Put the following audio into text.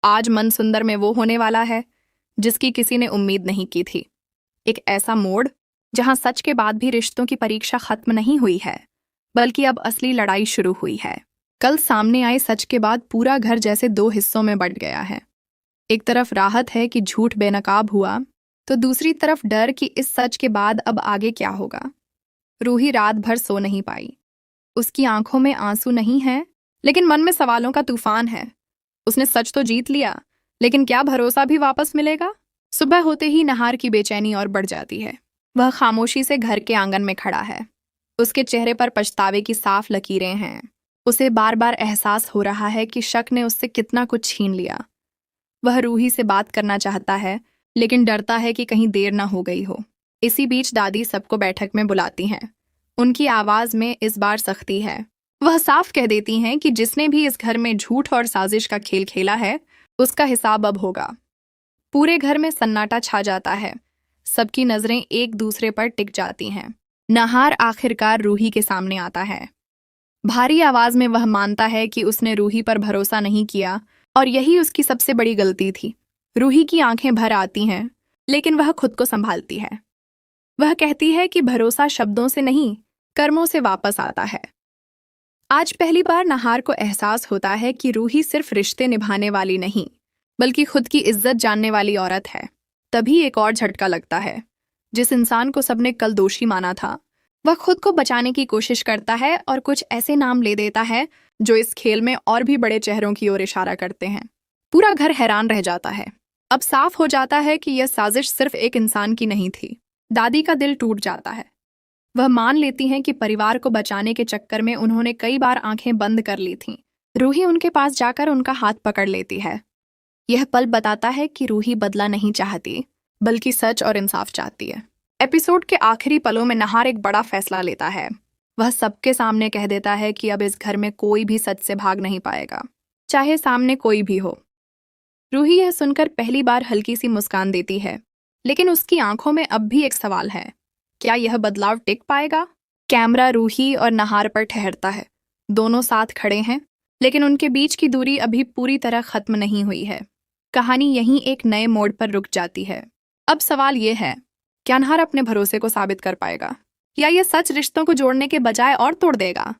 आज मन सुंदर में वो होने वाला है जिसकी किसी ने उम्मीद नहीं की थी। एक ऐसा मोड़ जहां सच के बाद भी रिश्तों की परीक्षा खत्म नहीं हुई है, बल्कि अब असली लड़ाई शुरू हुई है। कल सामने आए सच के बाद पूरा घर जैसे दो हिस्सों में बंट गया है। एक तरफ राहत है कि झूठ बेनकाब हुआ, तो दूसरी तरफ डर कि इस सच के बाद अब आगे क्या होगा। रूही रात भर सो नहीं पाई। उसकी आंखों में आंसू नहीं है, लेकिन मन में सवालों का तूफान है। उसने सच तो जीत लिया, लेकिन क्या भरोसा भी वापस मिलेगा? सुबह होते ही नहार की बेचैनी और बढ़ जाती है। वह खामोशी से घर के आंगन में खड़ा है। उसके चेहरे पर पछतावे की साफ लकीरें हैं। उसे बार बार एहसास हो रहा है कि शक ने उससे कितना कुछ छीन लिया। वह रूही से बात करना चाहता है, लेकिन डरता है कि कहीं देर ना हो गई हो। इसी बीच दादी सबको बैठक में बुलाती हैं। उनकी आवाज में इस बार सख्ती है। वह साफ कह देती हैं कि जिसने भी इस घर में झूठ और साजिश का खेल खेला है, उसका हिसाब अब होगा। पूरे घर में सन्नाटा छा जाता है। सबकी नजरें एक दूसरे पर टिक जाती हैं। नहार आखिरकार रूही के सामने आता है। भारी आवाज में वह मानता है कि उसने रूही पर भरोसा नहीं किया और यही उसकी सबसे बड़ी गलती थी। रूही की आंखें भर आती हैं, लेकिन वह खुद को संभालती है। वह कहती है कि भरोसा शब्दों से नहीं, कर्मों से वापस आता है। आज पहली बार नहार को एहसास होता है कि रूही सिर्फ रिश्ते निभाने वाली नहीं, बल्कि खुद की इज्जत जानने वाली औरत है। तभी एक और झटका लगता है। जिस इंसान को सबने कल दोषी माना था, वह खुद को बचाने की कोशिश करता है और कुछ ऐसे नाम ले देता है जो इस खेल में और भी बड़े चेहरों की ओर इशारा करते हैं। पूरा घर हैरान रह जाता है। अब साफ हो जाता है कि यह साजिश सिर्फ एक इंसान की नहीं थी। दादी का दिल टूट जाता है। वह मान लेती हैं कि परिवार को बचाने के चक्कर में उन्होंने कई बार आंखें बंद कर ली थीं। रूही उनके पास जाकर उनका हाथ पकड़ लेती है। यह पल बताता है कि रूही बदला नहीं चाहती, बल्कि सच और इंसाफ चाहती है। एपिसोड के आखिरी पलों में नहार एक बड़ा फैसला लेता है। वह सबके सामने कह देता है कि अब इस घर में कोई भी सच से भाग नहीं पाएगा, चाहे सामने कोई भी हो। रूही यह सुनकर पहली बार हल्की सी मुस्कान देती है, लेकिन उसकी आंखों में अब भी एक सवाल है। क्या यह बदलाव टिक पाएगा? कैमरा रूही और नहार पर ठहरता है। दोनों साथ खड़े हैं, लेकिन उनके बीच की दूरी अभी पूरी तरह खत्म नहीं हुई है। कहानी यहीं एक नए मोड़ पर रुक जाती है। अब सवाल यह है, क्या नहार अपने भरोसे को साबित कर पाएगा, या यह सच रिश्तों को जोड़ने के बजाय और तोड़ देगा?